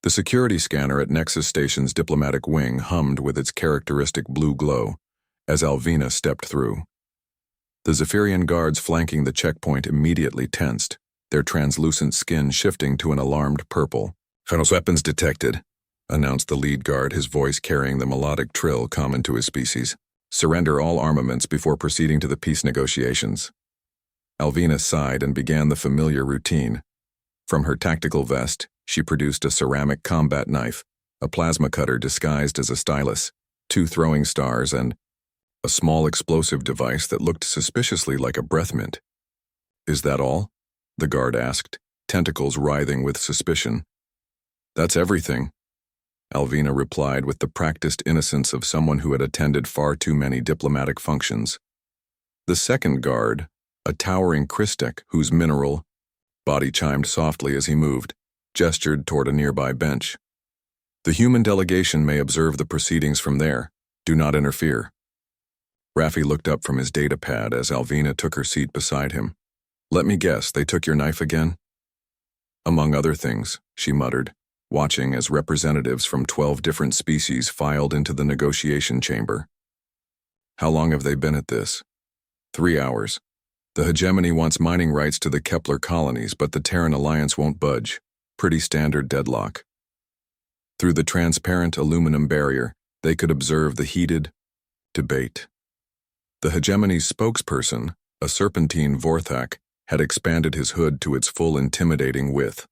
The security scanner at Nexus Station's diplomatic wing hummed with its characteristic blue glow as Alvina stepped through. The Zephyrian guards flanking the checkpoint immediately tensed, their translucent skin shifting to an alarmed purple. "Fenos weapons detected," announced the lead guard, his voice carrying the melodic trill common to his species. "Surrender all armaments before proceeding to the peace negotiations." Alvina sighed and began the familiar routine. From her tactical vest, she produced a ceramic combat knife, a plasma cutter disguised as a stylus, 2 throwing stars, and a small explosive device that looked suspiciously like a breath mint. "Is that all?" the guard asked, tentacles writhing with suspicion. "That's everything," Alvina replied with the practiced innocence of someone who had attended far too many diplomatic functions. The second guard, a towering Christek whose mineral body chimed softly as he moved, gestured toward a nearby bench. "The human delegation may observe the proceedings from there. Do not interfere." Raffi looked up from his data pad as Alvina took her seat beside him. "Let me guess, they took your knife again?" "Among other things," she muttered, watching as representatives from 12 different species filed into the negotiation chamber. "How long have they been at this?" 3 hours. The hegemony wants mining rights to the Kepler colonies, but the Terran Alliance won't budge. Pretty standard deadlock. Through the transparent aluminum barrier, they could observe the heated debate. The hegemony's spokesperson, a serpentine Vorthak, had expanded his hood to its full intimidating width.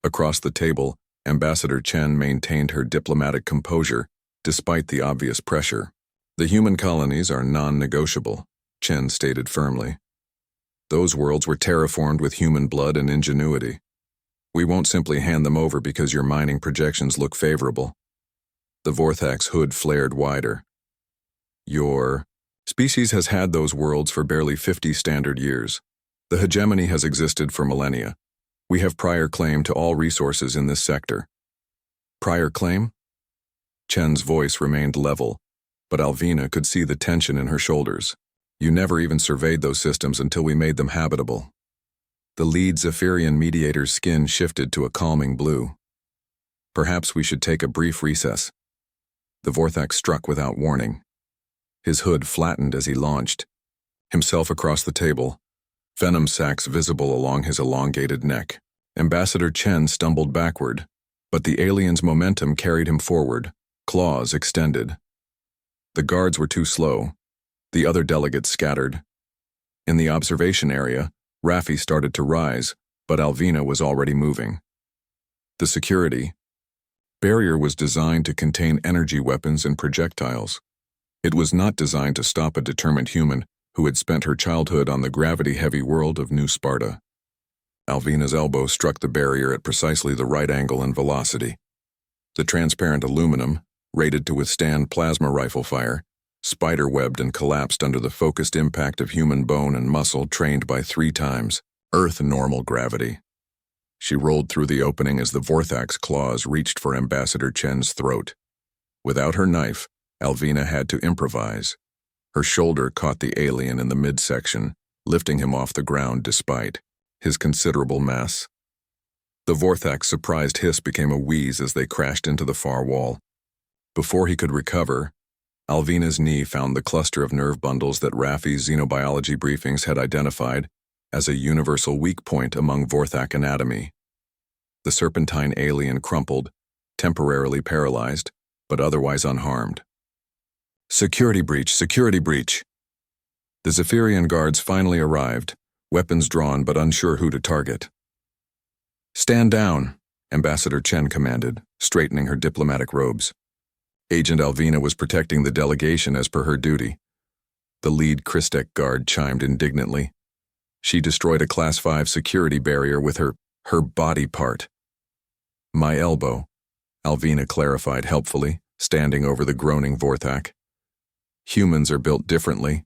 Across the table, Ambassador Chen maintained her diplomatic composure, despite the obvious pressure. "The human colonies are non-negotiable," Chen stated firmly. "Those worlds were terraformed with human blood and ingenuity. We won't simply hand them over because your mining projections look favorable." The Vorthak's hood flared wider. "Your species has had those worlds for barely 50 standard years. The hegemony has existed for millennia. We have prior claim to all resources in this sector." "Prior claim?" Chen's voice remained level, but Alvina could see the tension in her shoulders. "You never even surveyed those systems until we made them habitable." The lead Zephyrian mediator's skin shifted to a calming blue. "Perhaps we should take a brief recess." The Vorthak struck without warning. His hood flattened as he launched, himself across the table, venom sacs visible along his elongated neck. Ambassador Chen stumbled backward, but the alien's momentum carried him forward, claws extended. The guards were too slow. The other delegates scattered. In the observation area, Raffi started to rise, but Alvina was already moving. The security barrier was designed to contain energy weapons and projectiles. It was not designed to stop a determined human who had spent her childhood on the gravity-heavy world of New Sparta. Alvina's elbow struck the barrier at precisely the right angle and velocity. The transparent aluminum, rated to withstand plasma rifle fire, spider-webbed and collapsed under the focused impact of human bone and muscle trained by 3 times Earth normal gravity. She rolled through the opening as the Vorthak's claws reached for Ambassador Chen's throat. Without her knife, Alvina had to improvise. Her shoulder caught the alien in the midsection, lifting him off the ground despite his considerable mass. The Vorthak's surprised hiss became a wheeze as they crashed into the far wall. Before he could recover, Alvina's knee found the cluster of nerve bundles that Raffi's xenobiology briefings had identified as a universal weak point among Vorthak anatomy. The serpentine alien crumpled, temporarily paralyzed, but otherwise unharmed. "Security breach, security breach." The Zephyrian guards finally arrived, weapons drawn but unsure who to target. "Stand down," Ambassador Chen commanded, straightening her diplomatic robes. Agent Alvina was protecting the delegation as per her duty. The lead Christek guard chimed indignantly. She destroyed a Class 5 security barrier with her body part. "My elbow," Alvina clarified helpfully, standing over the groaning Vorthak. "Humans are built differently.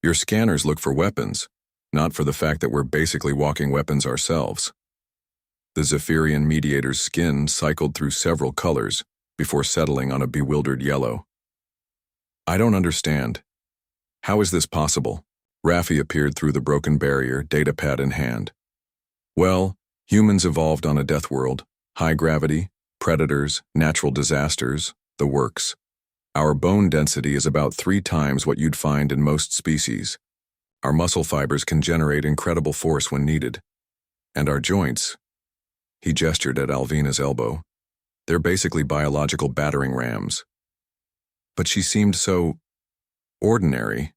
Your scanners look for weapons, not for the fact that we're basically walking weapons ourselves." The Zephyrian mediator's skin cycled through several colors before settling on a bewildered yellow. "I don't understand. How is this possible?" Raffi appeared through the broken barrier, datapad in hand. "Well, humans evolved on a death world, high gravity, predators, natural disasters, the works. Our bone density is about 3 times what you'd find in most species. Our muscle fibers can generate incredible force when needed. And our joints, he gestured at Alvina's elbow, they're basically biological battering rams. But she seemed so ordinary,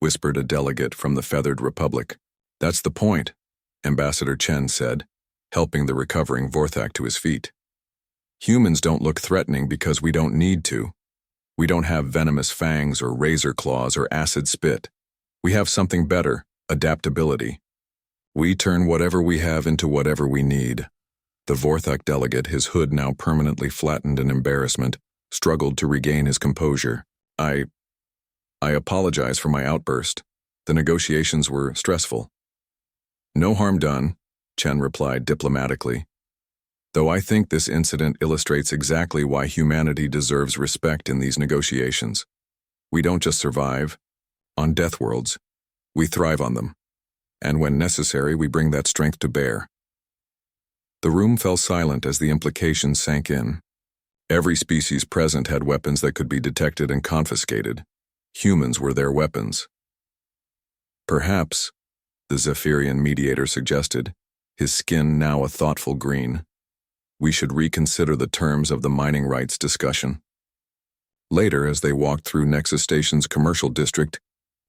whispered a delegate from the Feathered Republic. That's the point, Ambassador Chen said, helping the recovering Vorthak to his feet. Humans don't look threatening because we don't need to. We don't have venomous fangs or razor claws or acid spit. We have something better, adaptability. We turn whatever we have into whatever we need. The Vorthak delegate, his hood now permanently flattened in embarrassment, struggled to regain his composure. I apologize for my outburst. The negotiations were stressful. No harm done, Chen replied diplomatically. Though I think this incident illustrates exactly why humanity deserves respect in these negotiations. We don't just survive on death worlds, we thrive on them. And when necessary, we bring that strength to bear. The room fell silent as the implications sank in. Every species present had weapons that could be detected and confiscated. Humans were their weapons. Perhaps, the Zephyrian mediator suggested, his skin now a thoughtful green, we should reconsider the terms of the mining rights discussion. Later, as they walked through Nexus Station's commercial district,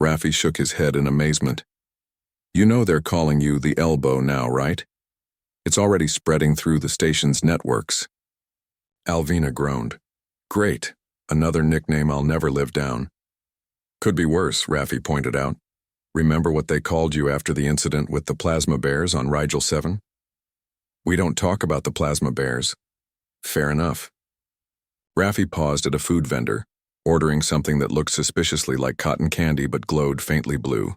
Raffi shook his head in amazement. You know they're calling you the Elbow now, right? It's already spreading through the station's networks. Alvina groaned. Great, another nickname I'll never live down. Could be worse, Raffi pointed out. Remember what they called you after the incident with the plasma bears on Rigel 7? We don't talk about the plasma bears. Fair enough. Raffi paused at a food vendor, ordering something that looked suspiciously like cotton candy but glowed faintly blue.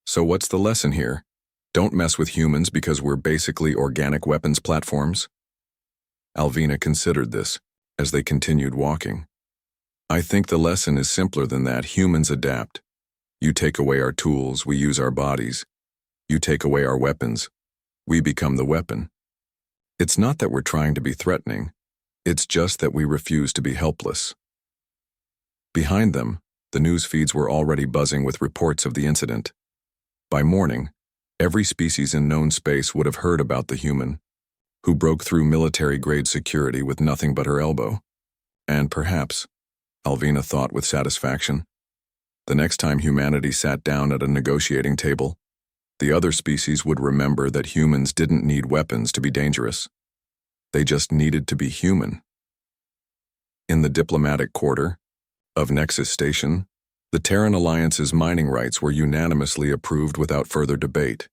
So what's the lesson here? Don't mess with humans because we're basically organic weapons platforms? Alvina considered this as they continued walking. I think the lesson is simpler than that. Humans adapt. You take away our tools, we use our bodies. You take away our weapons, we become the weapon. It's not that we're trying to be threatening, it's just that we refuse to be helpless. Behind them, the news feeds were already buzzing with reports of the incident. By morning, every species in known space would have heard about the human, who broke through military-grade security with nothing but her elbow. And perhaps, Alvina thought with satisfaction, the next time humanity sat down at a negotiating table, the other species would remember that humans didn't need weapons to be dangerous. They just needed to be human. In the diplomatic quarter of Nexus Station, the Terran Alliance's mining rights were unanimously approved without further debate.